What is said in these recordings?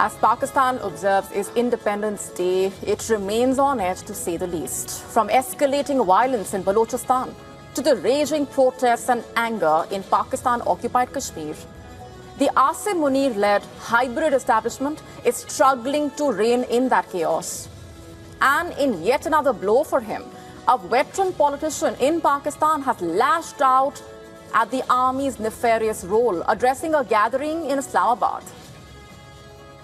As Pakistan observes its Independence Day, it remains on edge to say the least. From escalating violence in Balochistan to the raging protests and anger in Pakistan-occupied Kashmir, the Asim Munir-led hybrid establishment is struggling to rein in that chaos. And in yet another blow for him, a veteran politician in Pakistan has lashed out at the army's nefarious role, addressing a gathering in Islamabad.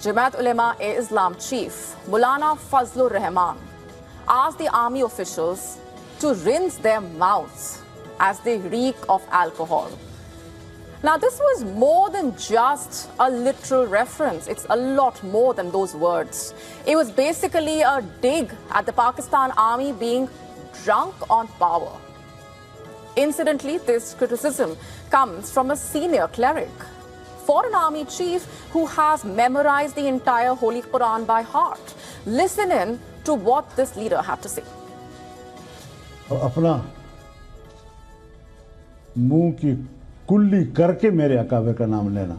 Jamaat Ulema-e-Islam chief Maulana Fazlur Rehman asked the army officials to rinse their mouths as they reek of alcohol. Now, this was more than just a literal reference. It's a lot more than those words. It was basically a dig at the Pakistan army being drunk on power. Incidentally, this criticism comes from a senior cleric for an army chief who has memorized the entire Holy Quran by heart. Listen in to what this leader had to say. अपना मुंह की कुल्ली करके मेरे अकाबे का नाम लेना।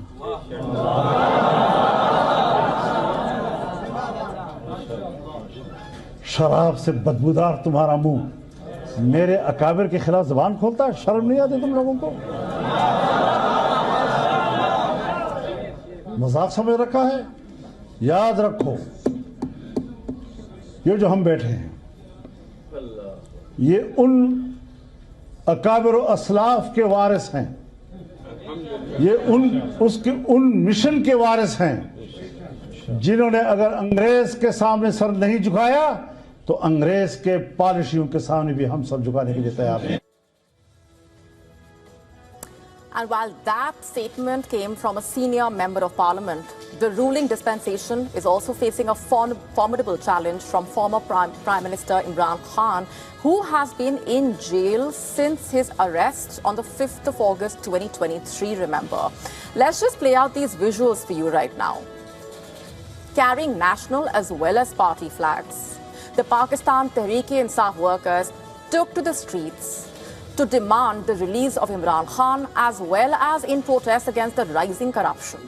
शराब से बदबूदार तुम्हारा मुंह मेरे अकाबिर के खिलाफ जबान खोलता है। शर्म नहीं आती तुम लोगों को? मजाक समझ रखा है? याद रखो, ये जो हम बैठे हैं ये उन अकाबिर और असलाफ के वारिस हैं, ये उन मिशन के वारिस हैं जिन्होंने अगर अंग्रेज के सामने सर नहीं झुकाया तो अंग्रेज के पॉलिसियों के सामने भी हम सब झुकाने के लिए तैयार हैं। And while that statement came from a senior member of parliament, the ruling dispensation is also facing a formidable challenge from former Prime Minister Imran Khan, who has been in jail since his arrest on the 5th of August 2023, remember. Let's just play out these visuals for you right now. Carrying national as well as party flags, the Pakistan Tehreek-e-Insaf workers took to the streets to demand the release of Imran Khan as well as in protest against the rising corruption.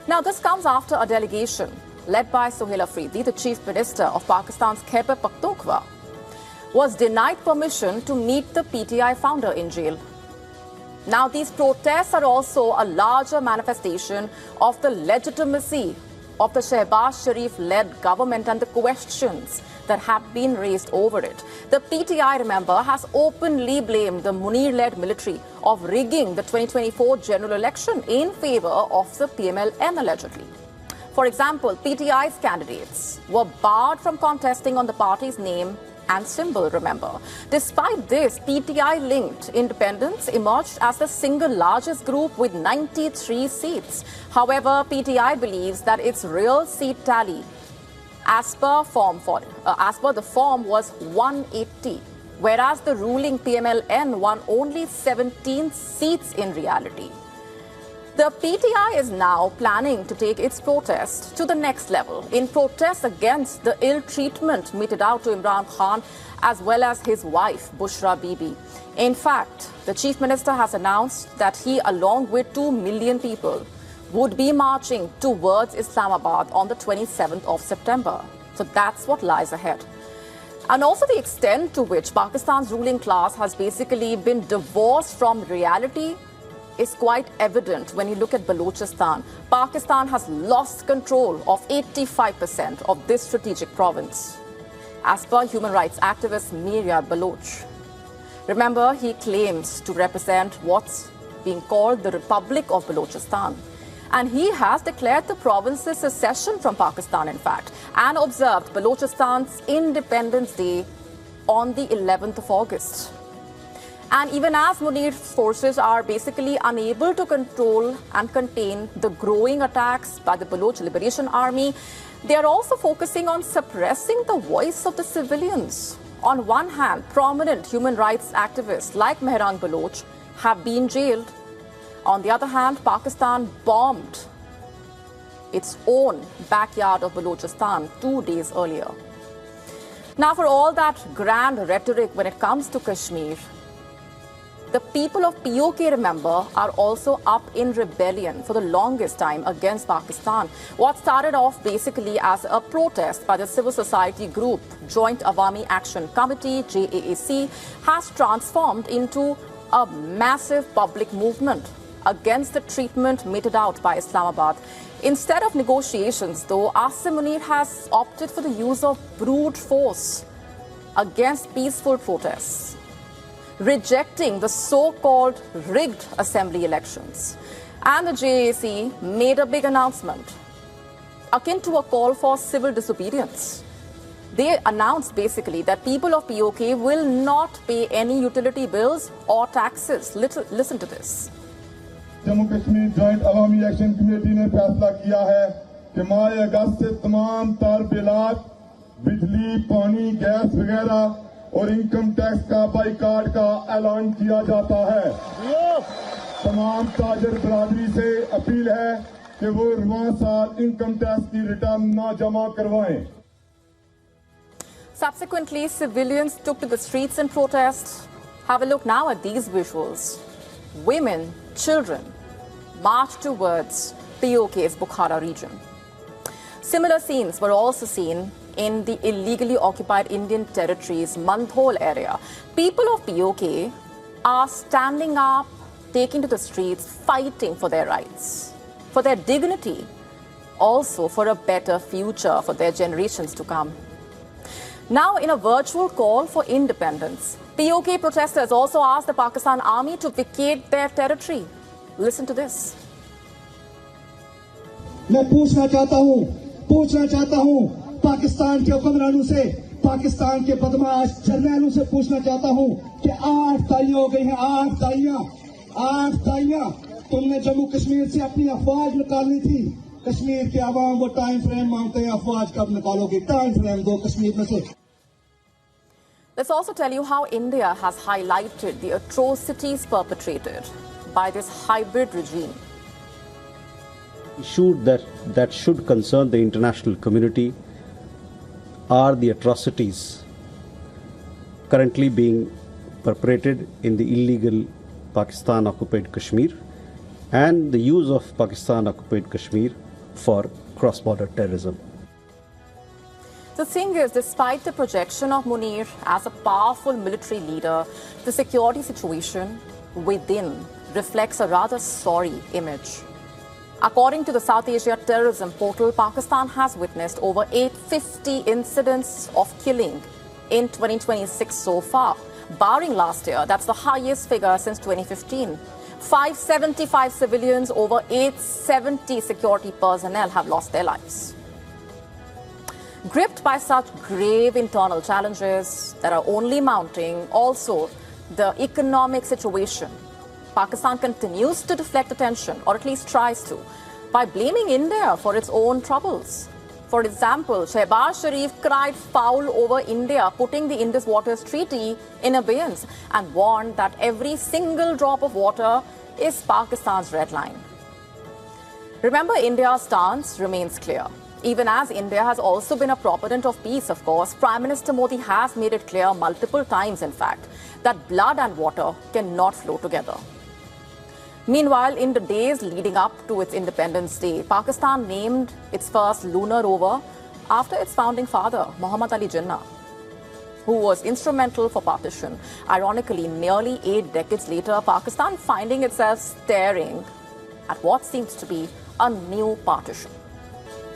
Now, this comes after a delegation led by Sohail Afridi, the Chief Minister of Pakistan's Khyber Pakhtunkhwa, was denied permission to meet the PTI founder in jail. Now, these protests are also a larger manifestation of the legitimacy of the Shehbaz Sharif-led government and the questions that have been raised over it. The PTI, remember, has openly blamed the Munir-led military of rigging the 2024 general election in favor of the PMLN, allegedly. For example, PTI's candidates were barred from contesting on the party's name and symbol, remember. Despite this, PTI-linked independents emerged as the single largest group with 93 seats. However, PTI believes that its real seat tally as per the form was 180, whereas the ruling PMLN won only 17 seats in reality. The PTI is now planning to take its protest to the next level in protest against the ill treatment meted out to Imran Khan as well as his wife, Bushra Bibi. In fact, the Chief Minister has announced that he, along with 2 million people, would be marching towards Islamabad on the 27th of September. So that's what lies ahead. And also the extent to which Pakistan's ruling class has basically been divorced from reality is quite evident when you look at Balochistan. Pakistan has lost control of 85% of this strategic province, as per human rights activist Mir Baloch. Remember, he claims to represent what's being called the Republic of Balochistan. And he has declared the province's secession from Pakistan, in fact, and observed Balochistan's Independence Day on the 11th of August. And even as Munir's forces are basically unable to control and contain the growing attacks by the Baloch Liberation Army, they are also focusing on suppressing the voice of the civilians. On one hand, prominent human rights activists like Mehrang Baloch have been jailed. On the other hand, Pakistan bombed its own backyard of Balochistan 2 days earlier. Now, for all that grand rhetoric when it comes to Kashmir, The people of POK, remember, are also up in rebellion for the longest time against Pakistan. What started off basically as a protest by the civil society group Joint Awami Action Committee, JAAC, has transformed into a massive public movement against the treatment meted out by Islamabad. Instead of negotiations, though, Asim Munir has opted for the use of brute force against peaceful protests, rejecting the so-called rigged assembly elections. And the JAC made a big announcement, akin to a call for civil disobedience. They announced basically that people of POK will not pay any utility bills or taxes. Listen to this. Jammu Kashmir joint Awami action committee ने फैसला किया है कि माह अगस्त से तमाम तारबेलात, बिजली, पानी, गैस वगैरह और इनकम टैक्स का बाइकाट का ऐलान किया जाता है। तमाम ताजर बरादरी से अपील है कि वो रुआ साल इनकम टैक्स की रिटर्न न जमा करवाएं। Subsequently, civilians took to the streets in protest. Have a look now at these visuals. Women, children marched towards POK's Bukhara region. Similar scenes were also seen in the illegally occupied Indian territories, Mandhol area. People of POK are standing up, taking to the streets, fighting for their rights, for their dignity, also for a better future for their generations to come. Now, in a virtual call for independence, POK protesters also asked the Pakistan army to vacate their territory. Listen to this. मैं पूछना चाहता हूँ पाकिस्तान के हुक्मरानों से, पाकिस्तान के बदमाश जर्नैलों से पूछना चाहता हूँ कि 8 तालियां हो गई हैं, 8 तालियां तुमने जम्मू कश्मीर से अपनी अफवाज निकालनी थी। कश्मीर के आवाम वो टाइम फ्रेम मांगते हैं, अफवाज कब निकालोगे? टाइम फ्रेम दो कश्मीर में से। Let's also tell you how India has highlighted the atrocities perpetrated by this hybrid regime. Issues that should concern the international community are the atrocities currently being perpetrated in the illegal Pakistan-occupied Kashmir and the use of Pakistan-occupied Kashmir for cross-border terrorism. The thing is, despite the projection of Munir as a powerful military leader, the security situation within reflects a rather sorry image. According to the South Asia Terrorism Portal, Pakistan has witnessed over 850 incidents of killing in 2026 so far. Barring last year, that's the highest figure since 2015. 575 civilians, over 870 security personnel have lost their lives. Gripped by such grave internal challenges that are only mounting, also the economic situation, Pakistan continues to deflect attention, or at least tries to, by blaming India for its own troubles. For example, Shehbaz Sharif cried foul over India putting the Indus Waters Treaty in abeyance and warned that every single drop of water is Pakistan's red line. Remember, India's stance remains clear. Even as India has also been a proponent of peace, of course, Prime Minister Modi has made it clear multiple times, in fact, that blood and water cannot flow together. Meanwhile, in the days leading up to its Independence Day, Pakistan named its first lunar rover after its founding father, Muhammad Ali Jinnah, who was instrumental for partition. Ironically, nearly 8 decades later, Pakistan finding itself staring at what seems to be a new partition.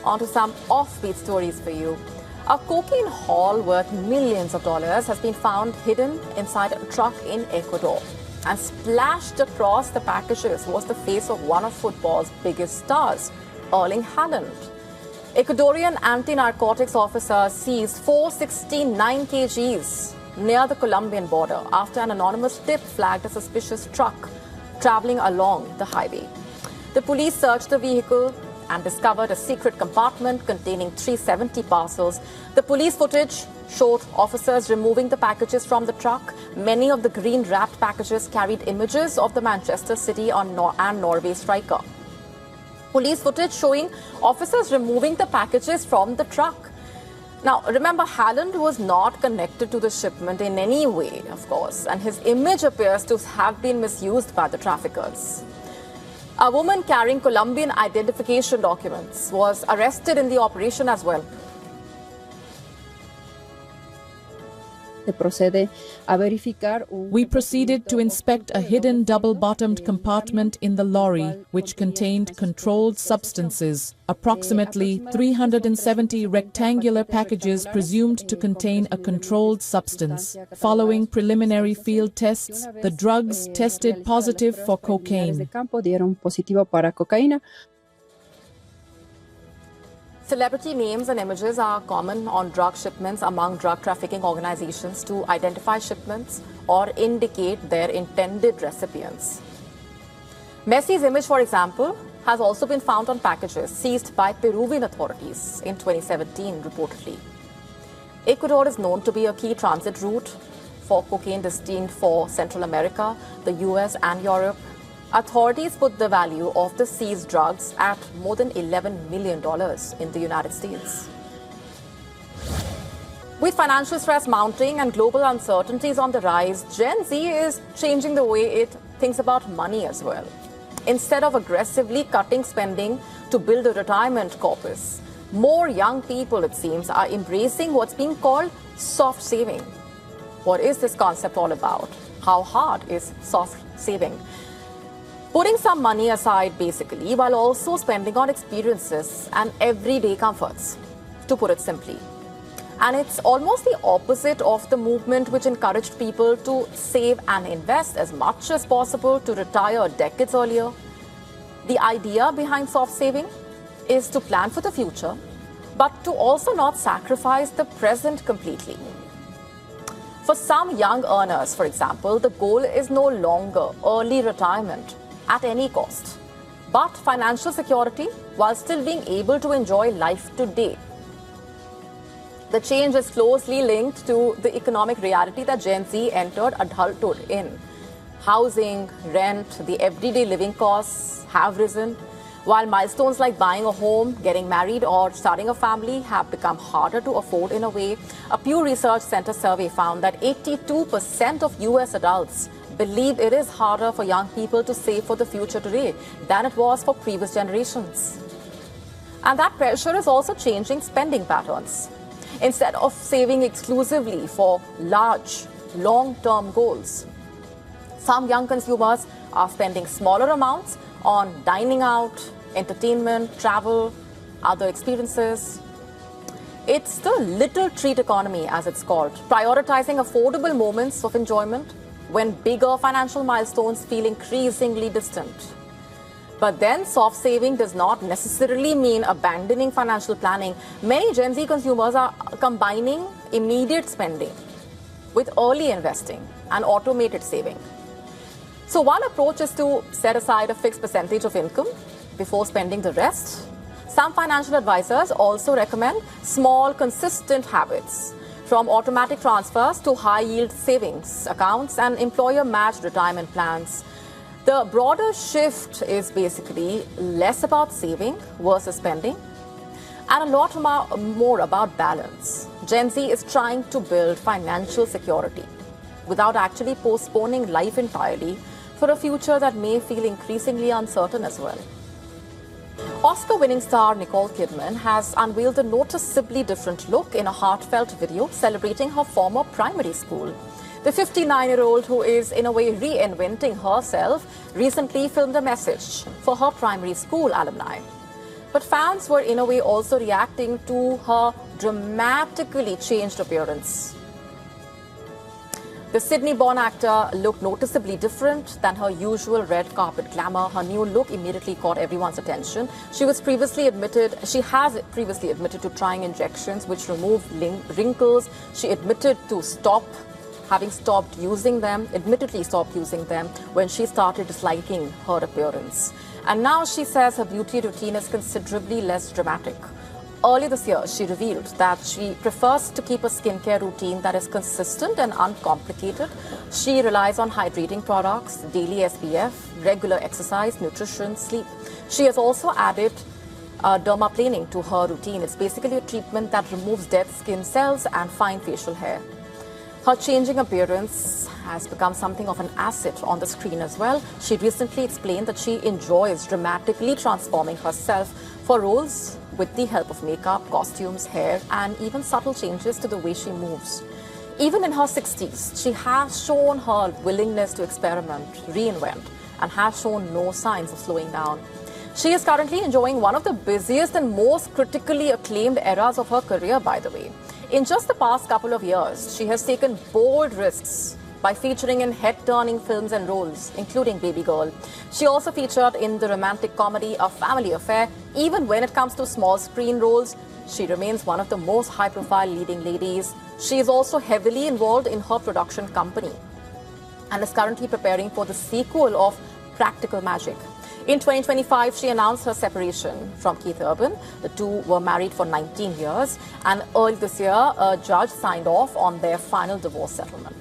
On to some offbeat stories for you. A cocaine haul worth millions of dollars has been found hidden inside a truck in Ecuador. And splashed across the packages was the face of one of football's biggest stars, Erling Haaland. Ecuadorian anti-narcotics officers seized 469 kgs near the Colombian border after an anonymous tip flagged a suspicious truck traveling along the highway. The police searched the vehicle and discovered a secret compartment containing 370 parcels. The police footage showed officers removing the packages from the truck. Many of the green-wrapped packages carried images of the Manchester City and Norway striker. Police footage showing officers removing the packages from the truck. Now, remember, Halland was not connected to the shipment in any way, of course, and his image appears to have been misused by the traffickers. A woman carrying Colombian identification documents was arrested in the operation as well. We proceeded to inspect a hidden double-bottomed compartment in the lorry which contained controlled substances, approximately 370 rectangular packages presumed to contain a controlled substance. Following preliminary field tests, the drugs tested positive for cocaine. Celebrity names and images are common on drug shipments among drug trafficking organizations to identify shipments or indicate their intended recipients. Messi's image, for example, has also been found on packages seized by Peruvian authorities in 2017, reportedly. Ecuador is known to be a key transit route for cocaine destined for Central America, the US and Europe. Authorities put the value of the seized drugs at more than $11 million in the United States. With financial stress mounting and global uncertainties on the rise, Gen Z is changing the way it thinks about money as well. Instead of aggressively cutting spending to build a retirement corpus, more young people, it seems, are embracing what's being called soft saving. What is this concept all about? How hard is soft saving? Putting some money aside, basically, while also spending on experiences and everyday comforts, to put it simply. And it's almost the opposite of the movement which encouraged people to save and invest as much as possible to retire decades earlier. The idea behind soft saving is to plan for the future, but to also not sacrifice the present completely. For some young earners, for example, the goal is no longer early retirement at any cost, but financial security while still being able to enjoy life today. The change is closely linked to the economic reality that Gen Z entered adulthood in. Housing, rent, the everyday living costs have risen, while milestones like buying a home, getting married or starting a family have become harder to afford in a way. A Pew Research Center survey found that 82% of US adults believe it is harder for young people to save for the future today than it was for previous generations. And that pressure is also changing spending patterns. Instead of saving exclusively for large, long-term goals, some young consumers are spending smaller amounts on dining out, entertainment, travel, other experiences. It's the little treat economy, as it's called, prioritizing affordable moments of enjoyment when bigger financial milestones feel increasingly distant. But then soft saving does not necessarily mean abandoning financial planning. Many Gen Z consumers are combining immediate spending with early investing and automated saving. So one approach is to set aside a fixed percentage of income before spending the rest. Some financial advisors also recommend small, consistent habits, from automatic transfers to high-yield savings accounts and employer-matched retirement plans. The broader shift is basically less about saving versus spending and a lot more about balance. Gen Z is trying to build financial security without actually postponing life entirely for a future that may feel increasingly uncertain as well. Oscar-winning star Nicole Kidman has unveiled a noticeably different look in a heartfelt video celebrating her former primary school. The 59-year-old, who is in a way reinventing herself, recently filmed a message for her primary school alumni. But fans were in a way also reacting to her dramatically changed appearance. The Sydney-born actor looked noticeably different than her usual red carpet glamour. Her new look immediately caught everyone's attention. She has previously admitted to trying injections which remove wrinkles. She admitted to having stopped using them when she started disliking her appearance. And now she says her beauty routine is considerably less dramatic. Earlier this year, she revealed that she prefers to keep a skincare routine that is consistent and uncomplicated. She relies on hydrating products, daily SPF, regular exercise, nutrition, sleep. She has also added dermaplaning to her routine. It's basically a treatment that removes dead skin cells and fine facial hair. Her changing appearance has become something of an asset on the screen as well. She recently explained that she enjoys dramatically transforming herself for roles with the help of makeup, costumes, hair, and even subtle changes to the way she moves. Even in her 60s, she has shown her willingness to experiment, reinvent, and has shown no signs of slowing down. She is currently enjoying one of the busiest and most critically acclaimed eras of her career, by the way. In just the past couple of years, she has taken bold risks by featuring in head-turning films and roles, including Baby Girl. She also featured in the romantic comedy A Family Affair. Even when it comes to small screen roles, she remains one of the most high-profile leading ladies. She is also heavily involved in her production company and is currently preparing for the sequel of Practical Magic. In 2025, she announced her separation from Keith Urban. The two were married for 19 years, and early this year, a judge signed off on their final divorce settlement.